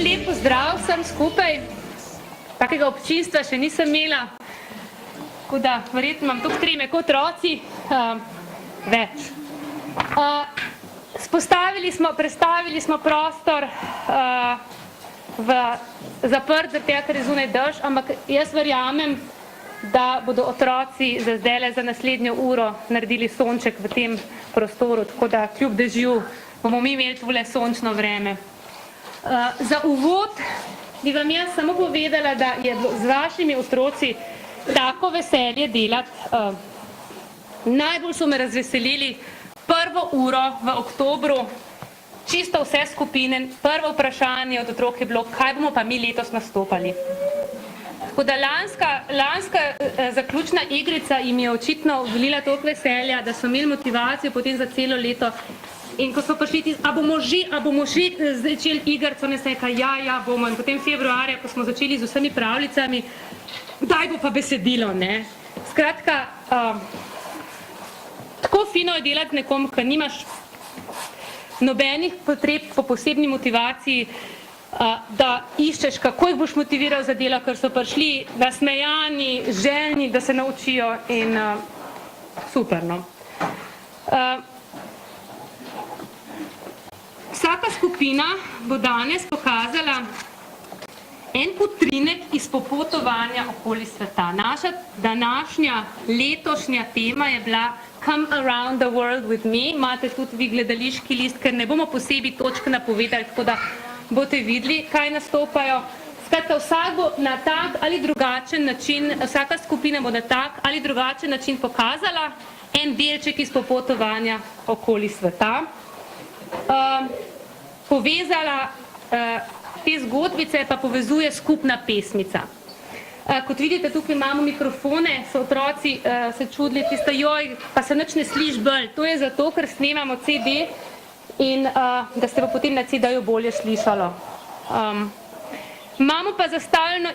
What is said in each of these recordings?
lep pozdrav vsem skupaj. Takega občinstva še nisem imela, tako da verjetno imam toliko treme kot otroci, več. Prestavili smo prostor v zaprt, zaradi tega, ker je zunaj dež, ampak jaz verjamem, da bodo otroci za naslednjo uro naredili sonček v tem prostoru, tako da kljub dežju bomo mi imeli tole sončno vreme. Za uvod bi vam jaz samo povedala, da je z vašimi otroci tako veselje delati. Najbolj so me razveselili prvo uro v oktobru, čisto vse skupine. Prvo vprašanje od otrok je bilo, kaj bomo pa mi letos nastopali. Tako da lanska zaključna igrica jim je očitno vlila toliko veselja, da so imeli motivacijo potem za celo leto. In ko so prišli, a bomo že začeli igrico, ne se je kaj, ja, bomo. In potem februarja, ko smo začeli z vsemi pravljicami, kdaj bo pa besedilo, ne? Skratka, tako fino je delati nekom, ko nimaš nobenih potreb po posebni motivaciji, da iščeš, kako jih boš motiviral za delo, ker so prišli nasmejani, željni, da se naučijo in super, no. Vsaka skupina bo danes pokazala en utrinek iz popotovanja okoli sveta. Naša današnja letošnja tema je bila Come around the world with me. Imate tudi vi gledališki list, ker ne bomo posebej točk napovedali, tako da boste videli, kaj nastopajo. Skratka, vsak bo na tak ali drugačen način, vsaka skupina bo na tak ali drugačen način pokazala en delček iz popotovanja okoli sveta. Povezala te zgodbice pa povezuje skupna pesmica. Kot vidite, tukaj imamo mikrofone, so otroci se čudili, tista joj, pa se nič ne sliš bolj. To je zato, ker snemamo CD in da se bo potem na CD-ju bolje slišalo. Imamo pa zastavljeno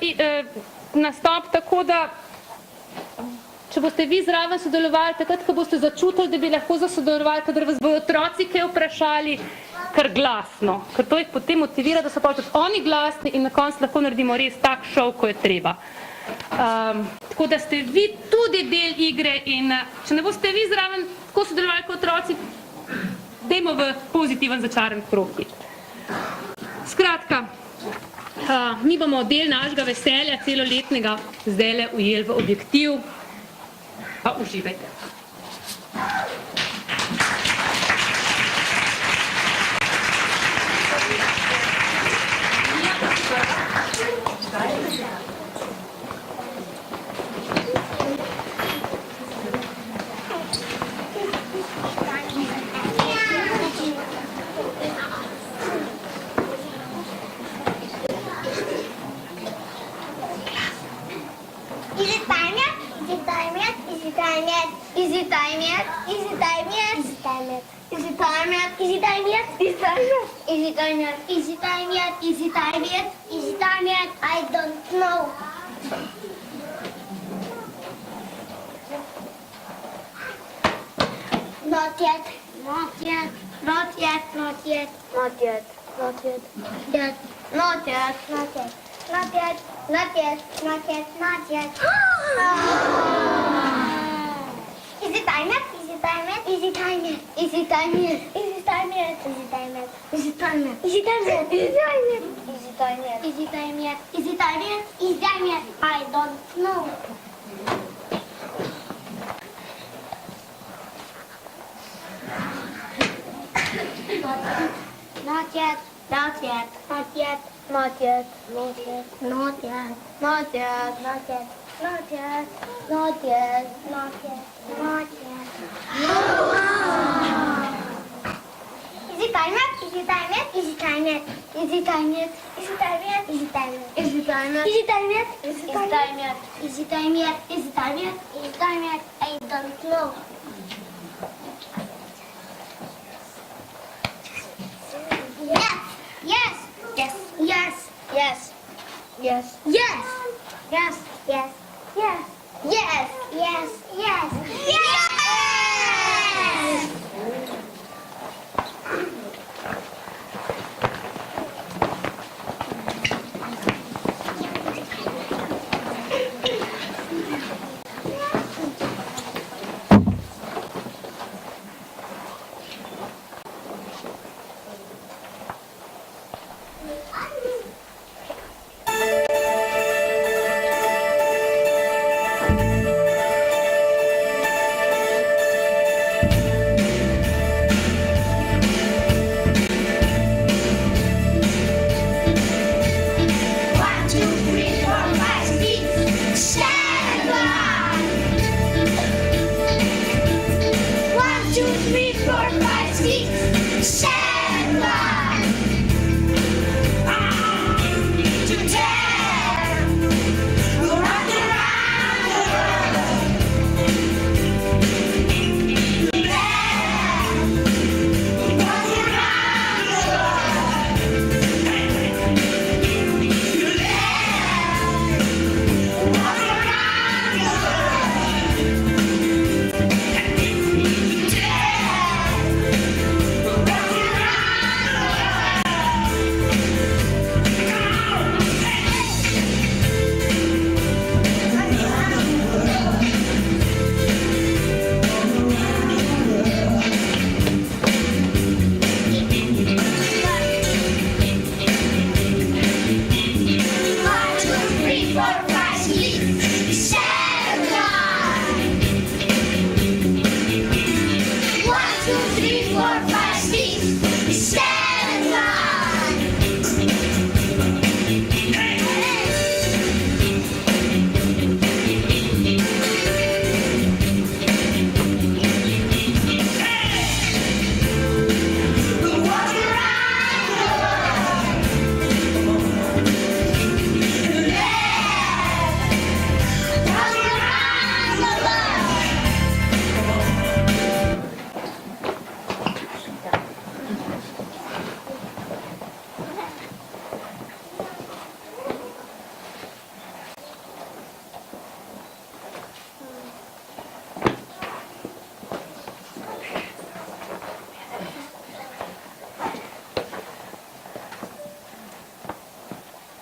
nastop tako, da če boste vi zraven sodelovali, takrat, ko boste začutili, da bi lahko sodelovali, kadar vas bojo otroci kaj vprašali, kar glasno, ker to jih potem motivira, da so pa tudi oni glasni in na koncu lahko naredimo res tak šov, ko je treba. Tako da ste vi tudi del igre in če ne boste vi zraven tako sodelovali kot otroci, dajmo v pozitiven začaran krog. Skratka, mi bomo del našega veselja celoletnega zdajle ujeli v objektiv. Pa uživajte. Is it time yet? Is it time yet? Is it time yet? Is it time yet? Is it time yet? Is it time yet? Is it time yet? Is it time yet? Is it time yet? Is it time yet? I don't know. Not yet. Not yet. Not yet. Not yet. Not yet. Not yet. Yet. Not yet. Not yet. Not yet. Not yet. Not yet. Not yet. Is it time yet? Is it time yet? Is it time yet? Is it time yet? Is it time yet? Is it time yet? Is it time yet? Is it time yet? Is it time yet? Is it time yet? Is it time yet? Is it time yet? I don't know. Not yet. Not yet. Not yet. Not yet. Not yet. Not yet. Not yet. Not yet. Not yet. Not yet. Not yet. Not yet. Is it time yet? Is it time yet? Is it time yet? Is it time yet? Is it time yet? Is it time yet? Is it time yet? Is it time yet? Is it time yet? Is it time yet? Is it time yet? Is it time yet? I don't know. Yes. Yes. Yes. Yes. Yes. Yes. Yes. Yes. Yes. Yes. Yes. Yes. Yes. Yes.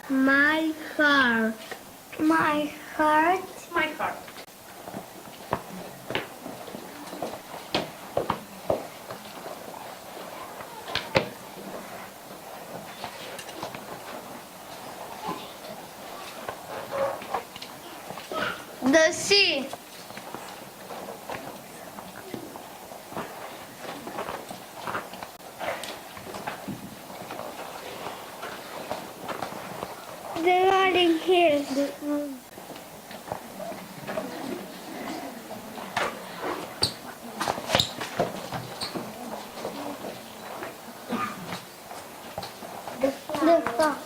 My heart. My heart. My heart. The sea. The rolling hills. The fox.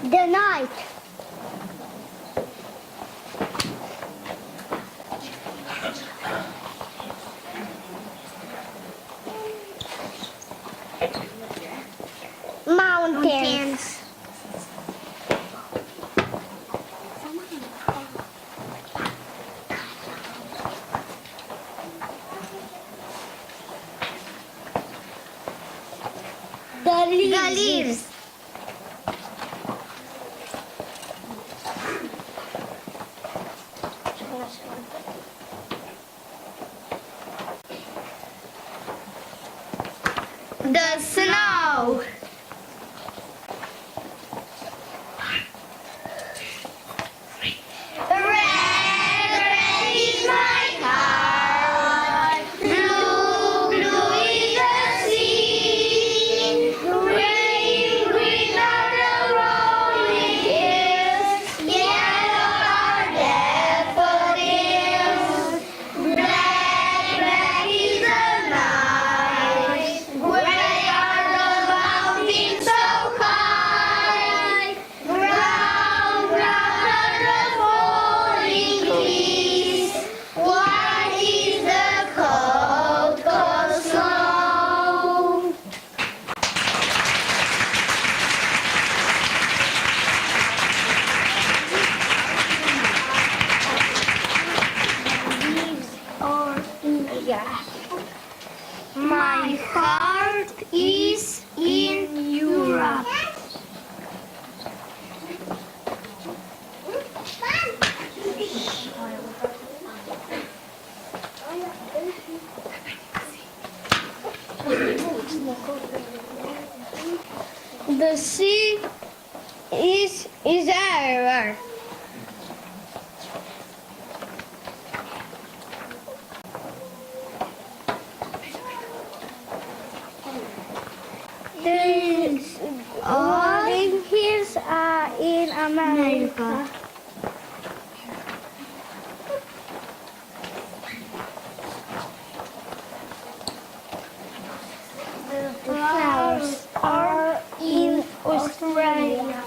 The night. Mountains. The leaves. The snow. Red is my heart, blue, blue is the sea, green are the rolling hills, yellow are daffodils, black is the night, gray are the mountains so high, brown are the falling trees, white is the cold, cold snow. My heart is in Europe. The sea is everywhere. All hills are in America. The flowers are in Australia.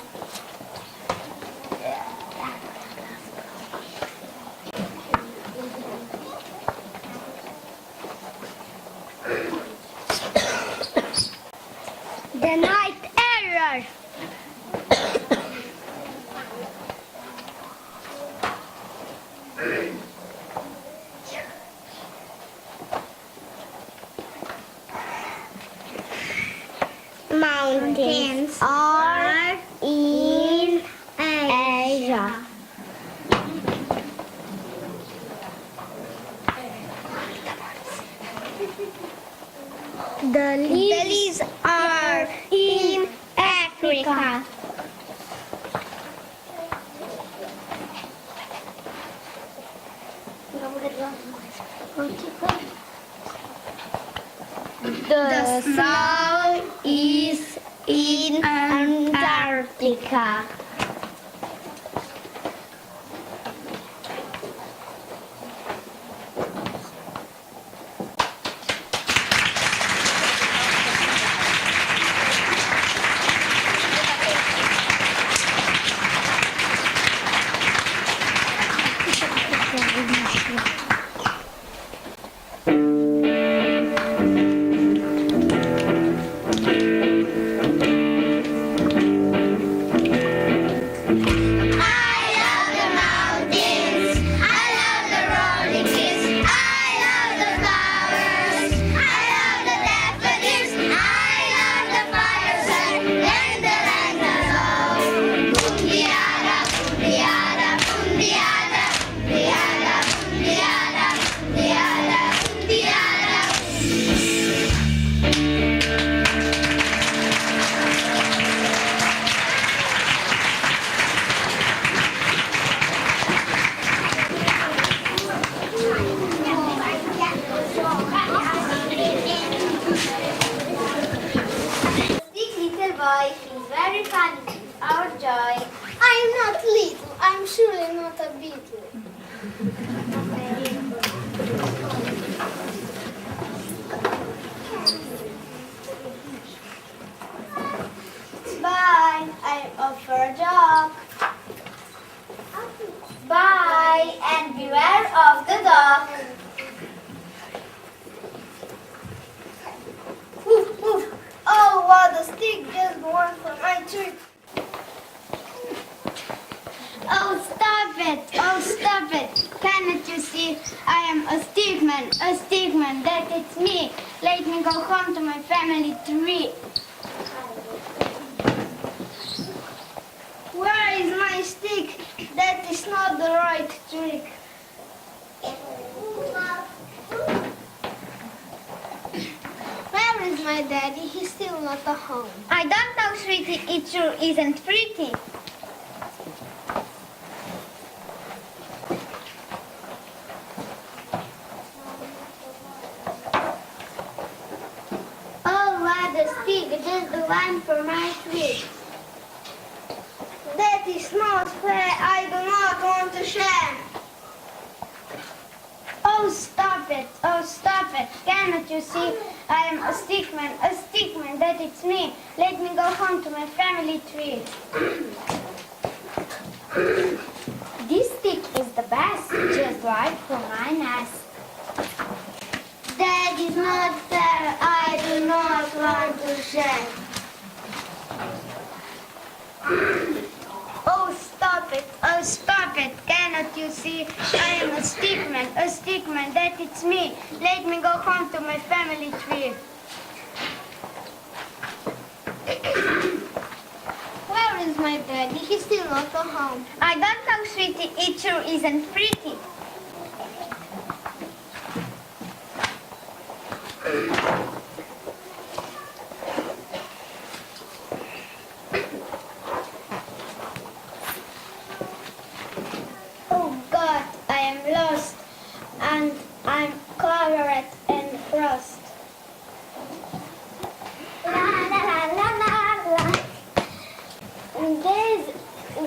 The night error. Mountains are in Asia. The leaves are in Africa. The snow is in Antarctica. I'm surely not a beetle. Bye. I'm off for a jog. Bye, and beware of the dog. Woof, woof. Oh, what a stick just born for my tree. Oh, stop it! Oh, stop it! Cannot you see I am a stickman, that it's me. Let me go home to my family tree. Where is my stick? That is not the right trick. Where is my daddy? He's still not at home. I don't know, sweetie. It sure isn't pretty. Oh, what a stick, just the one for my tree. That is not fair. I do not want to share. Oh, stop it. Oh, stop it. Cannot you see I am a stickman, that it's me. Let me go home to my family tree. This stick is the best, just right for my nest. That is not fair. I do not want to share. Oh, stop it. Oh, stop it. Cannot you see I am a stickman, that it's me. Let me go home to my family tree. Where is my daddy? He's still not at home. I don't know, sweetie. It sure isn't pretty. Oh God, I am lost, and I'm covered in frost. La la la la la la.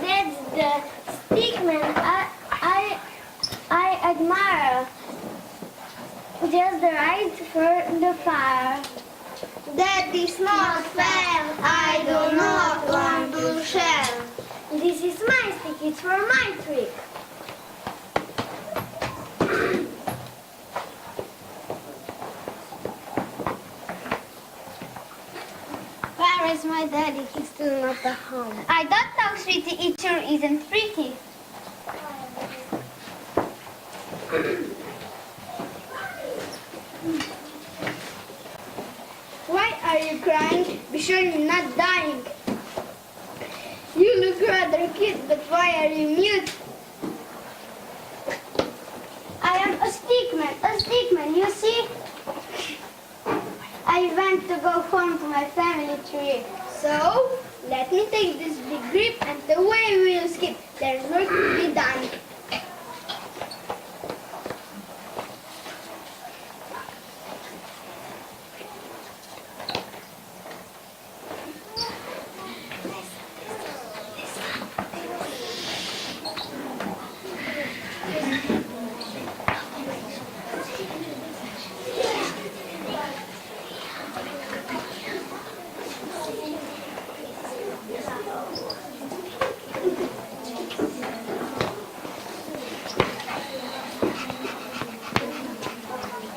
That's the stickman I admire. Just the right for the fire. That is not fair. I do not want to share. This is my stick. It's for my trick. Where is my daddy? He's still not at home. I don't know, sweetie. It sure isn't pretty. Why are you crying? Be sure you're not dying. You look rather cute, but why are you mute? I am a stickman, you see? I want to go home to my family tree. So, let me take this big grip and away we'll skip. There's work to be done.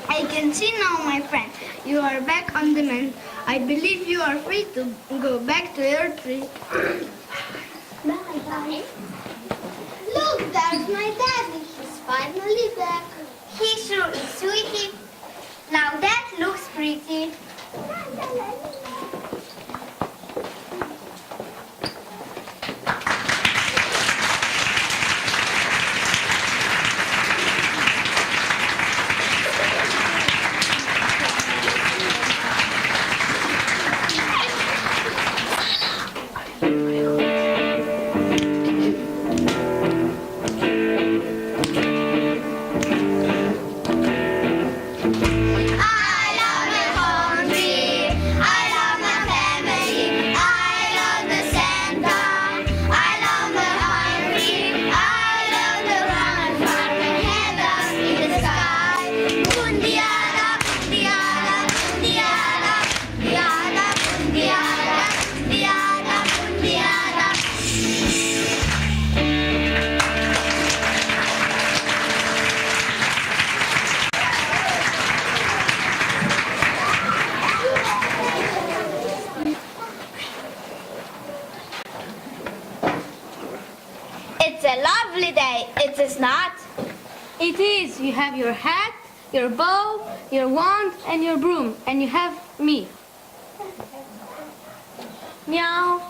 I can see now, my friend, you are back on the mend. I believe you are free to go back to your tree. Bye-bye. Look, there's my daddy. He's finally back. He sure is, sweetie. Now that looks pretty. I love my home. lovely day, it is not? It is. You have your hat, your bow, your wand, and your broom, and you have me. Meow.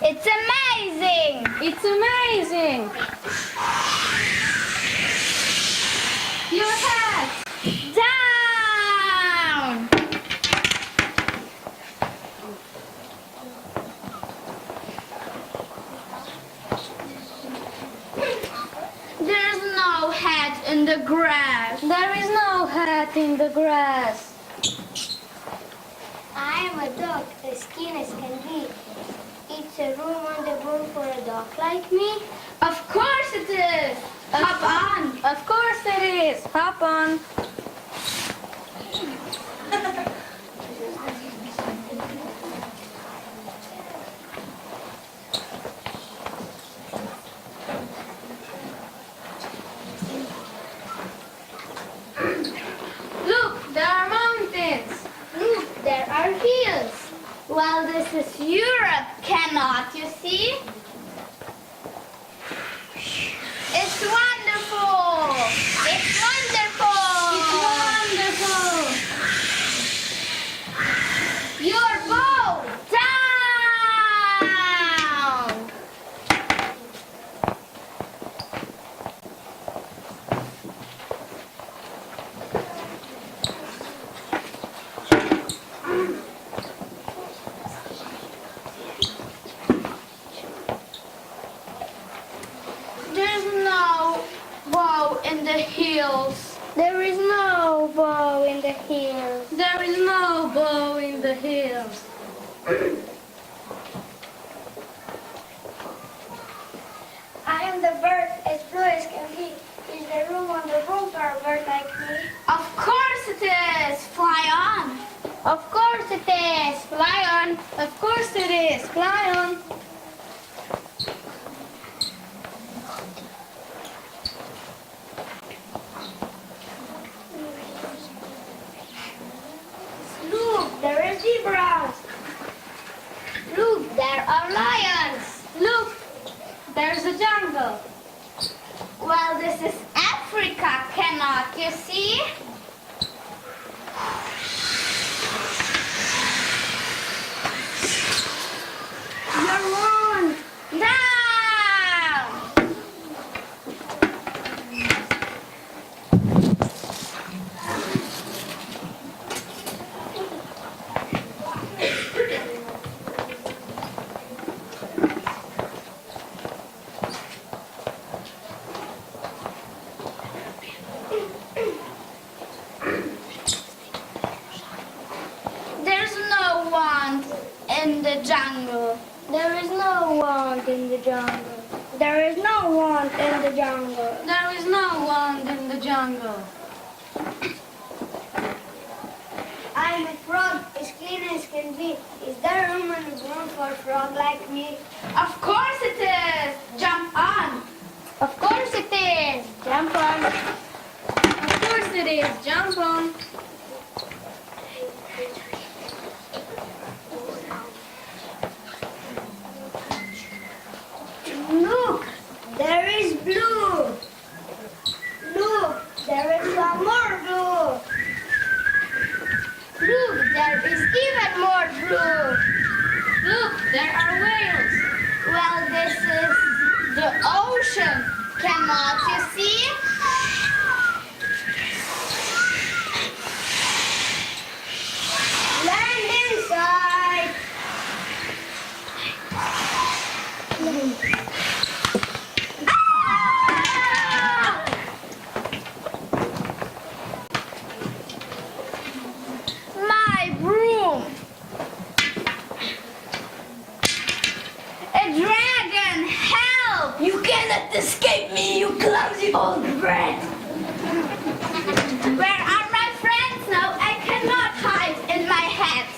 It's amazing! It's amazing. Your hat. Down! There's no hat in the grass. There is no hat in the grass. I am a dog, as skin as can be. It's a room on the broom for a dog like me. Of course it is. Hop on. Of course it is. Hop on. Look, there are mountains. Look, there are hills. Well, this is Europe, cannot you see? It's wonderful. It's wonderful. It's wonderful. Your bow down. There's no bow in the hills. There is no bow in the hills. There is no bow in the hills. I am the bird as blue as can be. Is there room on the room for a bird like me? Of course it is. Fly on. Of course it is. Fly on. Of course it is. Fly on. Look, there are zebras. Look, there are lions. Look, there's a jungle. Well, this is Africa, cannot you see? You're wrong. Down. There's no one in the jungle. There is no one in the jungle. There is no one in the jungle. There is no one in the jungle. I'm a frog, as clean as can be. Is there room on the ground for a frog like me? Of course it is. Jump on. Of course it is. Jump on. Of course it is. Jump on. Look, there is blue. Look, there is some more blue. Look, there is even more blue. Look, there are whales. Well, this is the ocean. Cannot you see? Land inside. Ah! My broom. A dragon, help! You cannot escape me, you clumsy old brat! Where are my friends now? I cannot hide in my hat.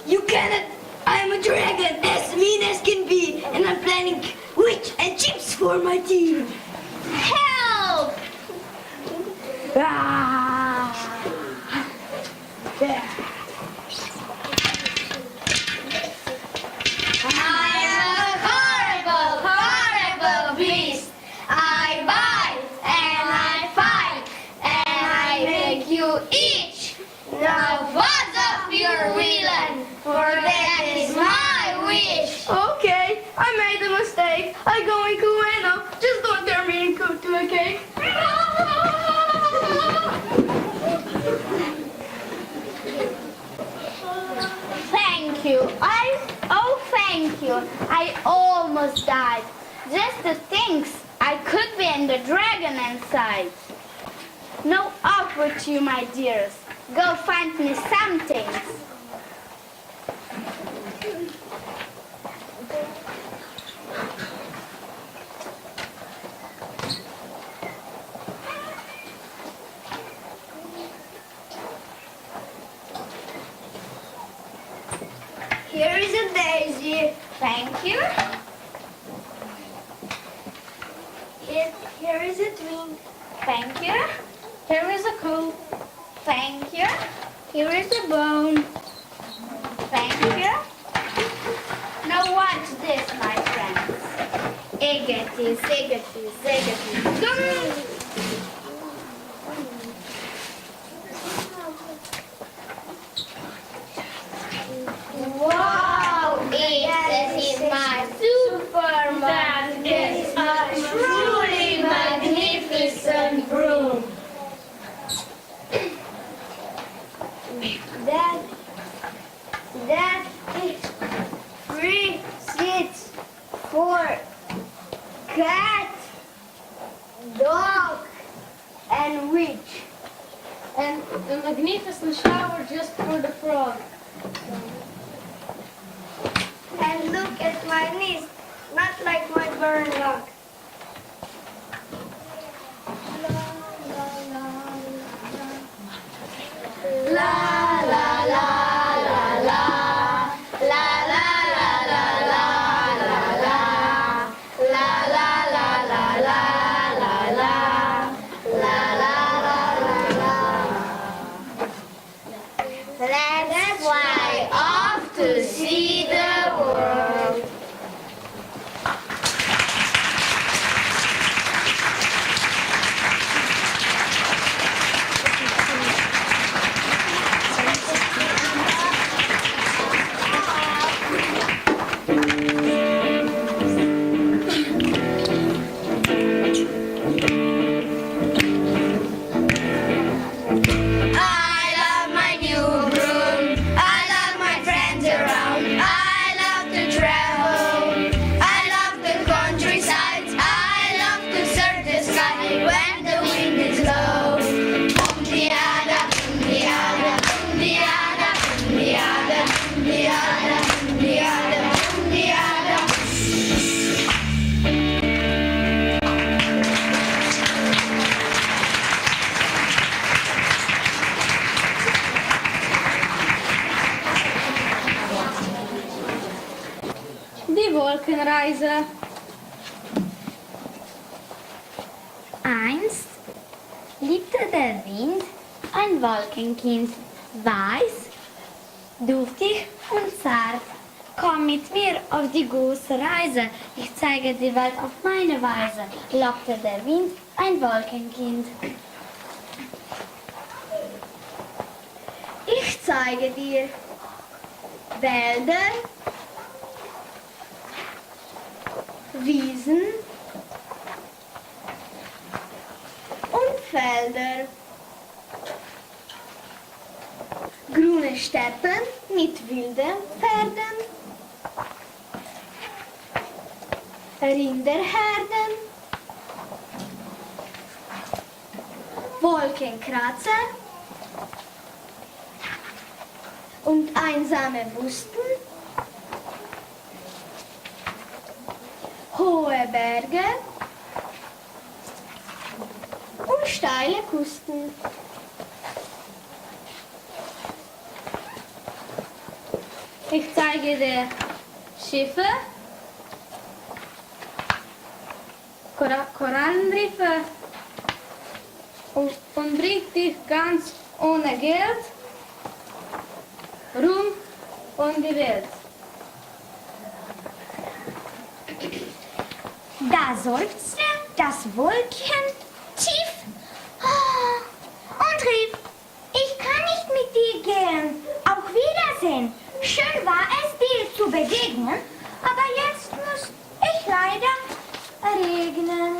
You cannot. I am a dragon, as mean as can be, and I'm planning witch and chips for my team. Help! Ah! Yeah. you. Oh, thank you. I almost died. Just to think I could be in the dragon inside. No up with you, my dears. Go find me something. Here is a daisy. Thank you. Here is a drink. Thank you. Here is a coat. Thank you. Here is a bone. Thank you. Now watch this, my friends. Egetis, egetis, egetis. Wow! This is my Superman. That is a truly magnificent broom. That is 3 seats for cat, dog, and witch. And a magnificent shower just for the frog. And look at my knees, not like my burn log. La la la la la la la la la la la la la la la la la la. Let's fly off to see the world. I love my new broom. I love my friends around. I love to travel. I love the countryside. I love to surf the sky when the wind is low. Boom-diada, boom-diada, boom-diada, boom-diada, boom-diada, boom-diada, boom-diada. Die Wolkenreise. Einst liebte der Wind ein Wolkenkind, weiß, duftig und zart. Komm mit mir auf die große Reise, ich zeige die Welt auf meine Weise, lockte der Wind ein Wolkenkind. Ich zeige dir Wälder, Wiesen und Felder. Grüne Steppen mit wilden Pferden. Rinderherden. Wolkenkratzer. Und einsame Wüsten. Hohe Berge und steile Küsten. Ich zeige dir Schiffe, Korallenriffe und bringt dich ganz ohne Geld rum um die Welt. Da seufzte das Wolkchen tief und rief, ich kann nicht mit dir gehen. Auf Wiedersehen. Schön war es, dir zu begegnen, aber jetzt muss ich leider regnen.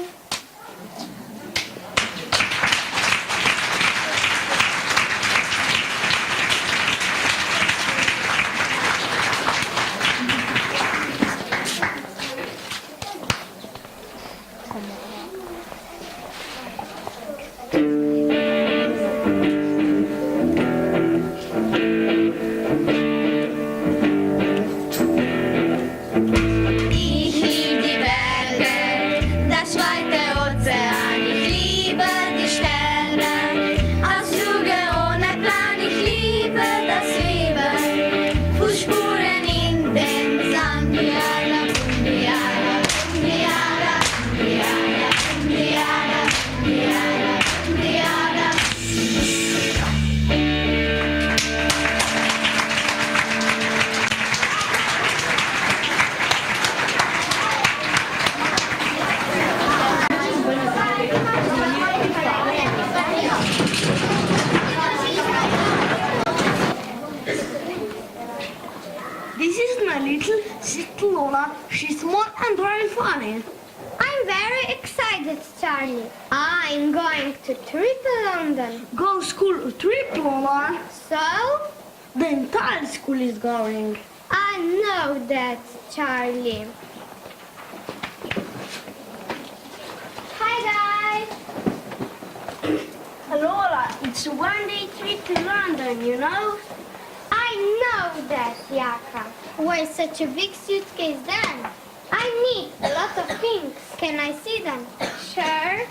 This is my little sister Lola. She's small and very funny. I'm very excited, Charlie. I'm going to trip to London. Go school trip, Lola. So, The entire school is going. I know that, Charlie. Hi, guys. Lola, it's a one-day trip to London, you know? I know that, Yaka. Why such a big suitcase then? I need a lot of things. Can I see them? Sure.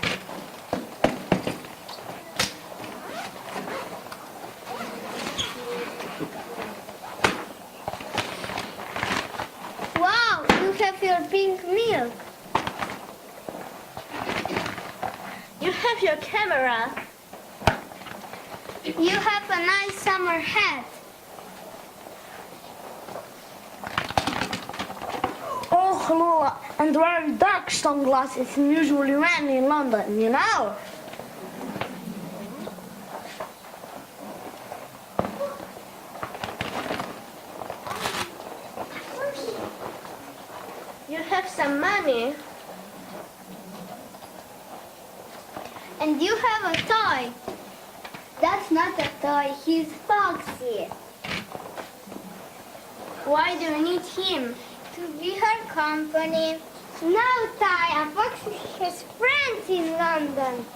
Wow, you have your pink milk. You have your camera. You have a nice summer hat. Oh, Lola, and very dark sunglasses usually ran in London, you know? You have some money. And you have a toy. That's not a toy, he's Foxy. Why do you need him? To be her company. Now, Taya, Foxy has friends in London.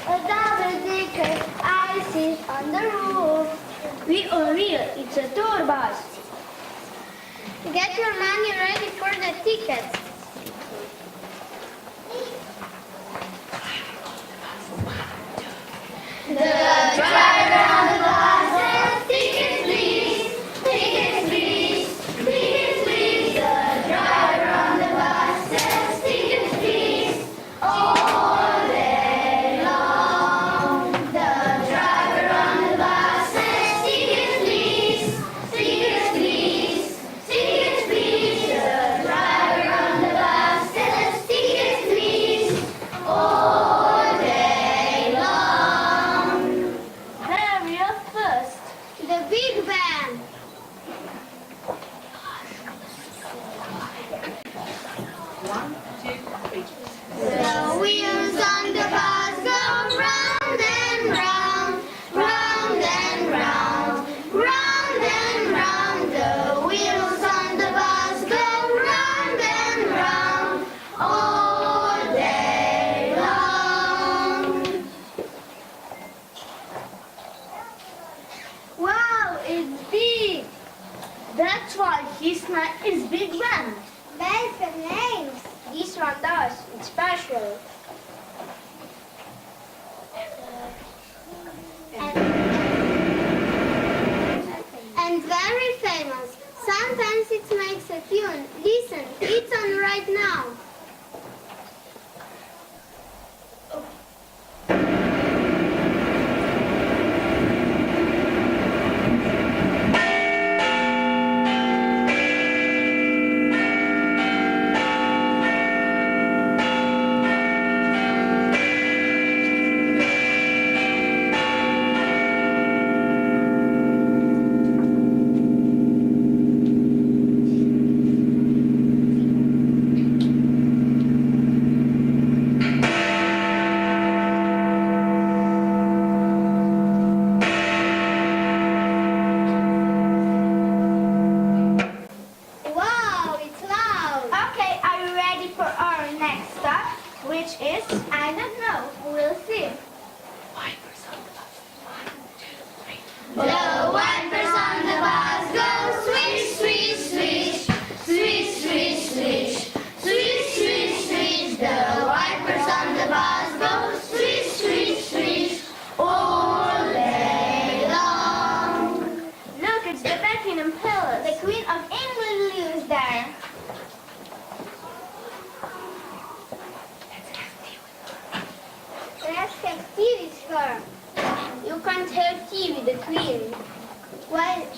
A double-decker, I sit on the roof. We are real. It's a tour bus. Get your money ready for the tickets. The driver on the bus says, tickets please, tickets please, tickets please. The driver on the bus says, tickets please, all day long. The driver on the bus says, tickets please, tickets please, tickets please. The driver on the bus says, tickets please, all day long. Where are we off first? The Big Band. The wheels on the bus go round and round, round and round, round and round. The wheels on the bus go round and round all day long. Wow, it's big. That's why his name is Big Ben. That's the names. This one does. It's special. And very famous. Sometimes it makes a tune. Listen, it's on right now.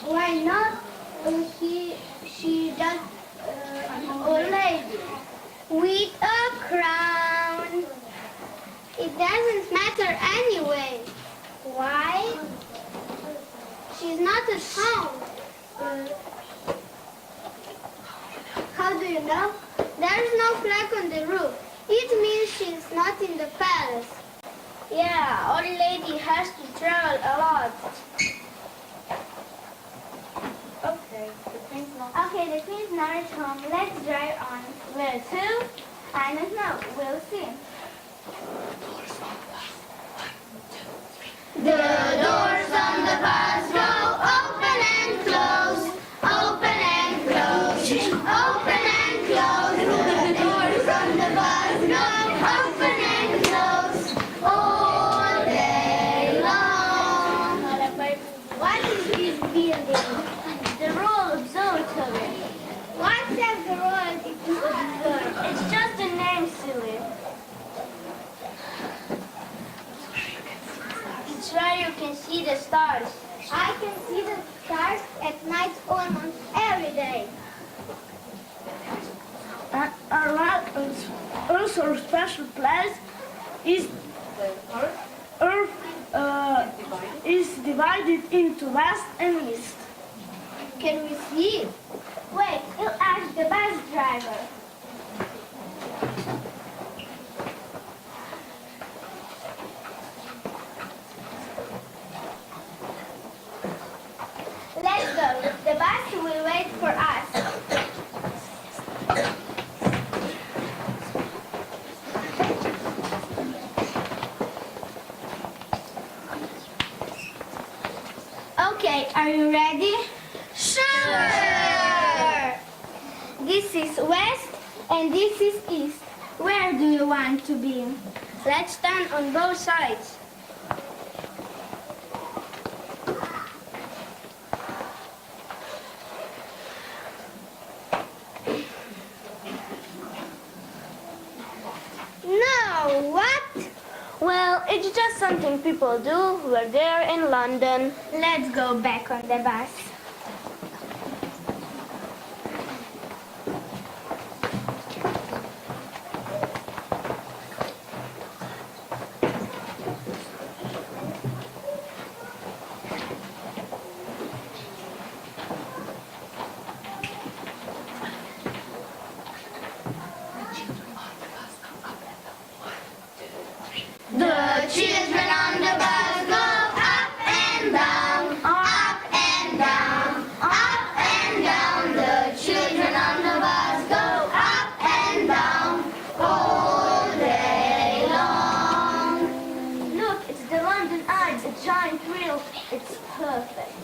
Why not? She does old lady with a crown. It doesn't matter anyway. Why? She's not at home. How do you know? There's no flag on the roof. It means she's not in the palace. Yeah, old lady has to travel a lot. Okay, the queen's not at home. Let's drive on. Where to? I don't know. We'll see. The doors on the bus go open and close, open and close, open and close. The doors on the bus go open and close all day long. What is this building? The Royal Observatory. What's that the Royal Observatory? It's just a name, silly. It's where you can see the stars. I can see the stars at night almost every day. Our life is also a special place. Earth is divided into west and east. Can we see? Wait, you'll ask the bus driver. Let's go. The bus will wait for us. Okay, are you ready? Sure! This is west and this is east. Where do you want to be? Let's stand on both sides. No, what? Well, it's just something people do. We're there in London. Let's go back on the bus. The children on the bus go up and down, up and down, up and down. The children on the bus go up and down all day long. Look, it's the London Eye, the giant wheel. It's perfect.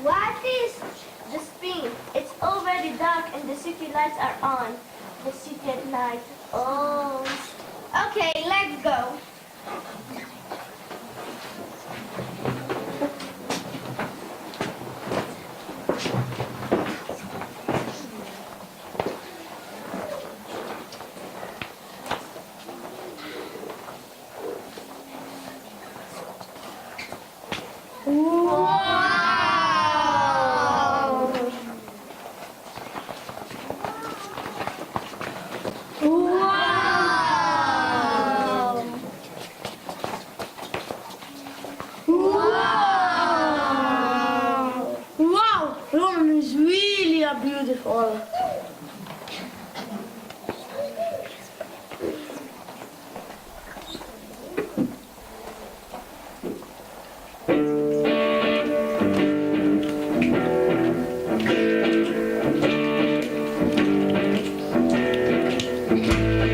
What is? The spin. It's already dark and the city lights are on. The city at night. Oh. Okay, let's go. Wow! London is really beautiful.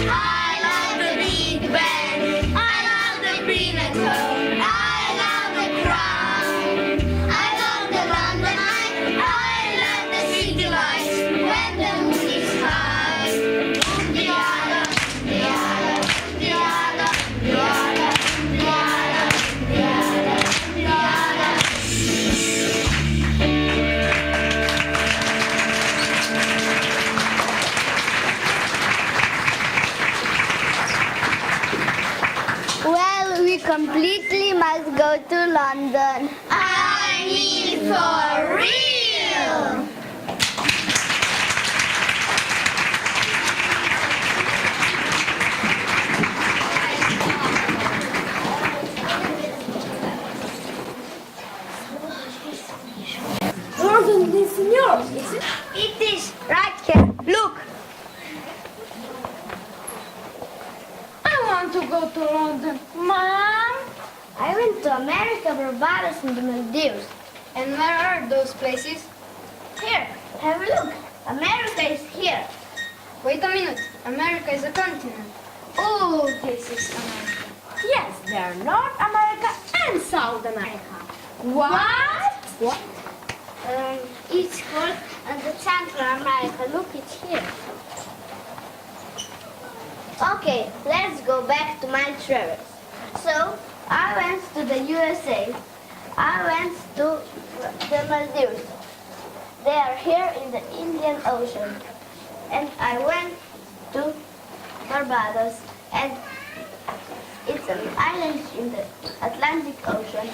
I love the Big Ben. I love the peanut cone. I love the crown. I love the London Eye. I love the city lights when the moon is high. Diana, Diana, Diana, Diana, Diana, Diana, Diana. Well, we completely must go to London. I mean for real. London is in Europe, is it? It is right here. Look. I want to go to London. Mom? I went to America, Barbados, and the Maldives. And where are those places? Here, have a look. America is here. Wait a minute. America is a continent. Oh, this is America. Yes, they are North America and South America. What? What? It's called the Central America. Look, it's here. Okay, let's go back to my travels. So, I went to the USA. I went to the Maldives. They are here in the Indian Ocean. And I went to Barbados, and it's an island in the Atlantic Ocean.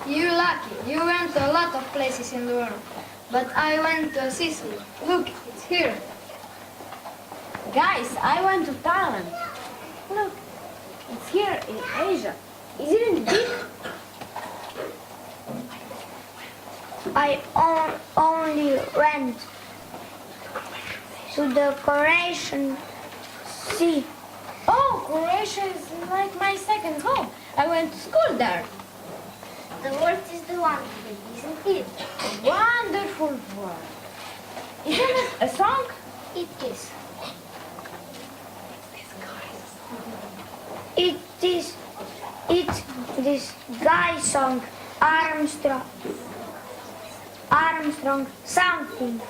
You're lucky. You went to a lot of places in the world. But I went to Sicily. Look, it's here. Guys, I went to Thailand. Look, it's here in Asia. Isn't it big? I only went to the Croatian Sea. Oh, Croatia is like my second home. I went to school there. The world is the one, isn't it? Wonderful world. Isn't it a song? It is. It is. It's this guy song, Armstrong. Armstrong something.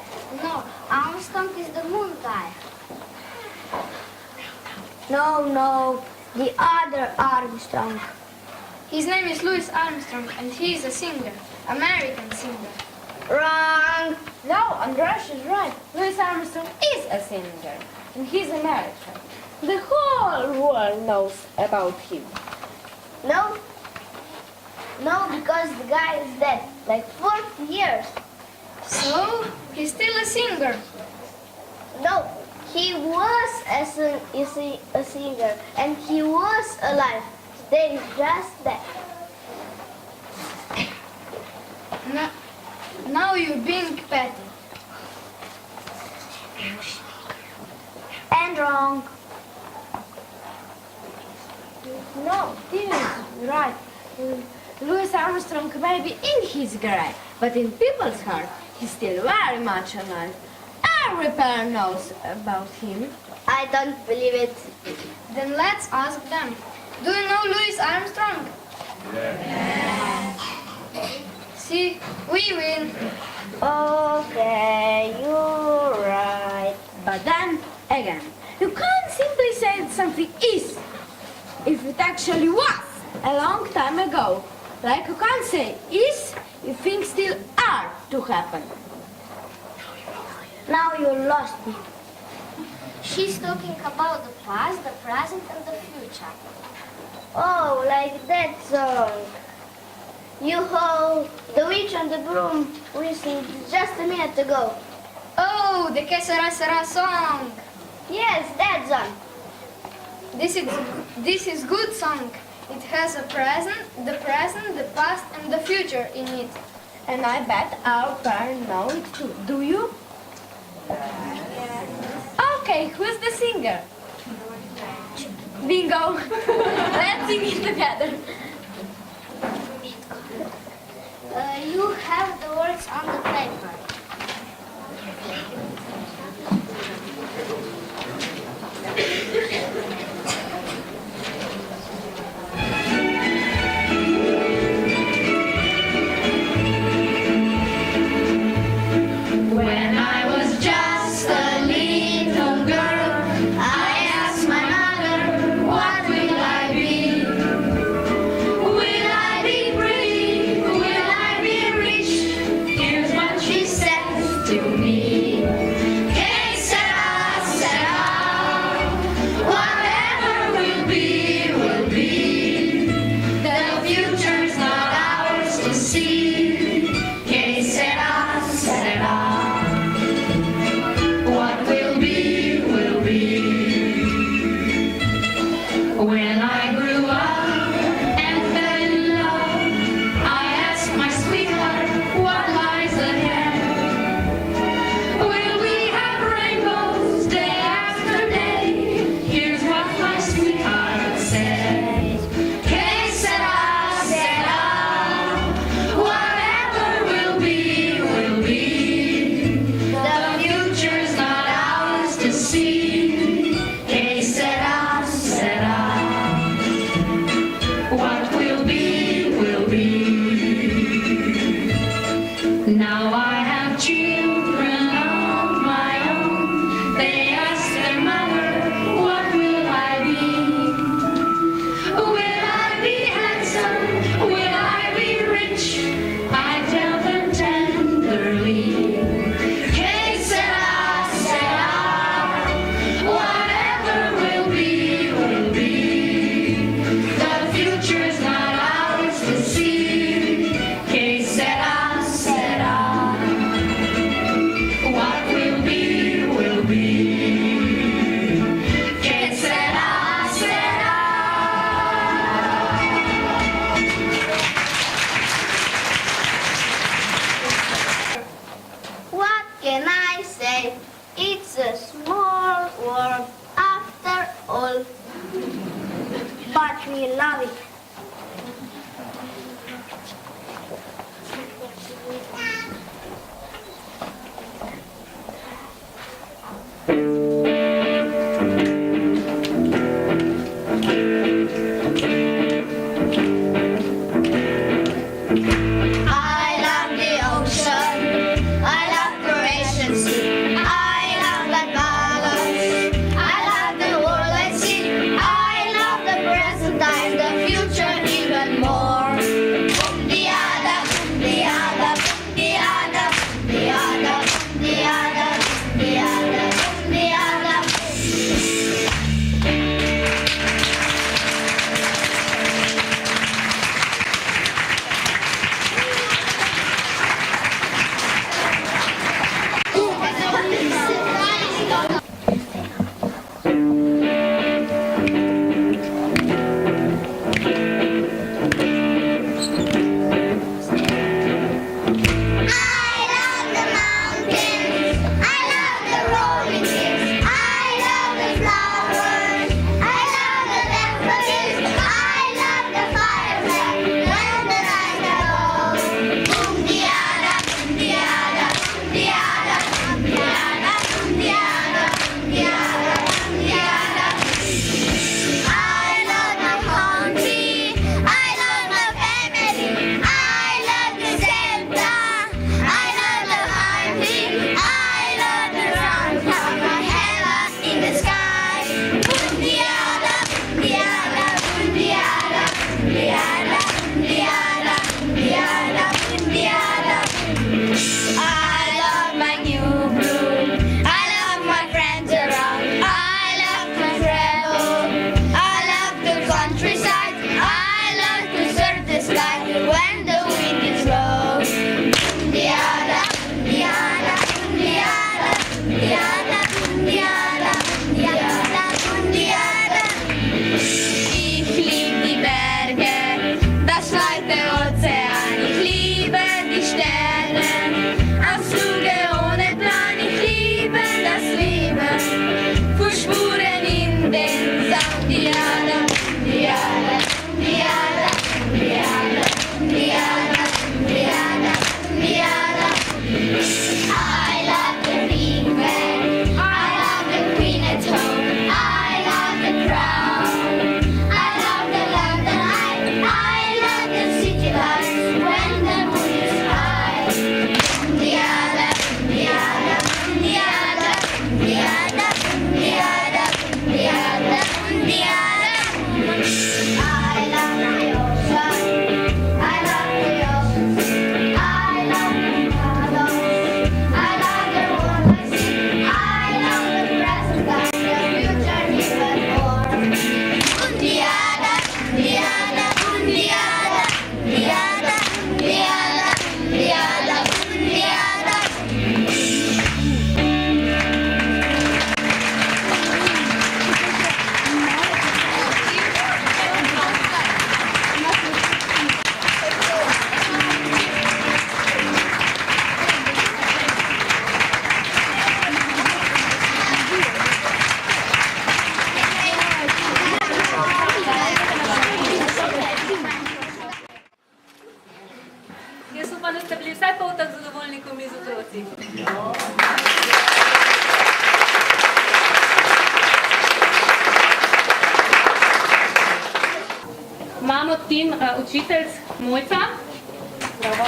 No, Armstrong is the moon guy. No, the other Armstrong. His name is Louis Armstrong, and he is a singer, American singer. Wrong. No, Andras is right. Louis Armstrong is a singer, and he's American. The whole world knows about him. No, because the guy is dead, like 40 years. So, he's still a singer. No, he was a singer, and he was alive. Today is just that. Now you're being petty. And wrong. No, Tim is right. Louis Armstrong may be in his grave, but in people's heart, he's still very much alive. Every parent knows about him. I don't believe it. Then let's ask them. Do you know Louis Armstrong? Yes. See, we win. Okay, you're right. But then, again, you can't simply say that something is, if it actually was a long time ago. Like you can't say is if things still are to happen. Now you lost me. She's talking about the past, the present, and the future. Oh, like that song. Yoo-ho, the witch and the broom we sang just a minute ago. Oh, the Que Sera Sera song. Yes, that song. This is good song. It has a present, the past, and the future in it. And I bet our parents know it too. Do you? Okay, who's the singer? Bingo! Let's sing it together. You have the words on the paper. When I was just a little girl, I asked my mother, what will I be? Will I be pretty? Will I be rich? Now I have children of my own. They ask their mother, what will I be? Will I be handsome? Will I be rich? I tell them tenderly. Que sera, sera. Whatever will be, will be. The future's not ours to see. Que sera, sera. What will be, will be. Que sera, sera. What can I say? It's a small world after all. But we love it. I love the ocean. I love Croatian sea. I love the balance. I love the world I see. I love the present time, the future even more. Bundiada, bundiada, bundiada, bundiada, bundiada, bundiada, bundiada. I love the mountains. I love the rolling hills. I love the flowers. I love the daffodils. I love the firefly when the night comes. Bundiada, bundiada, bundiada, bundiada, bundiada, bundiada, bundiada. I love my country. I love my family. I love the Santa. I love the hunting. I love the round of my heaven in the sky. Bundiada, bundiada, bundiada, bundiada, bundiada, bundiada, bundiada. I love my new broom. I love my friends around. I love to travel. I love the countryside. I love to surf the sky when the wind is low. Bundiada, bundiada, bundiada, bundiada, bundiada, bundiada, bundiada. Ich lieb die Berge, das weite Ozean. Ich liebe die Sterne, Ausflüge ohne Plan. Ich liebe das Leben, Fußspuren in den Sand. Bundiada, bundiada, bundiada, bundiada, bundiada, bundiada, bundiada. I love the big band. I love the queen at home. I love the crown. I love the London Eye. I love the city lights when the moon is high. Bundiada, bundiada, bundiada, bundiada, bundiada, bundiada, bundiada. I love the ocean. I love the ocean. I love the meadows. I love the world I see. I love the present time, the future even more. Bundiada, bundiada, bundiada, bundiada, bundiada, bundiada, bundiada. Jaz upam, da ste bili vsaj pol tako zadovoljni, kot mi z otroci. Imamo tim učiteljic Mojca. Bravo.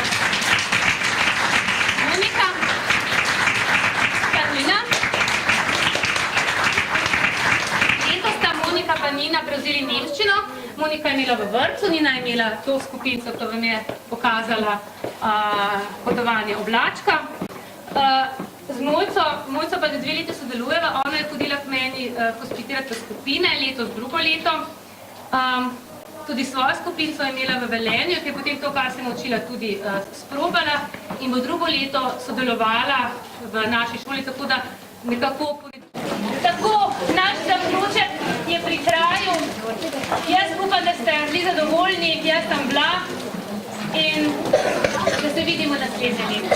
Monika imela v vrtcu, Nina je imela to skupinco, ki vam je pokazala potovanje oblačka. Z Mojco pa 2 leti sodelujeva, ona je hodila k meni hospitirati v skupine, letos drugo leto. Tudi svojo skupinco je imela v Velenju, ki je potem to, kar se je naučila, tudi sprobala in bo drugo leto sodelovala v naši šoli, tako da nekako... Tako, naš zaključek je pri kraju. Jaz upam, da ste bili zadovoljni, jaz sem bila in da se vidimo naslednje leto.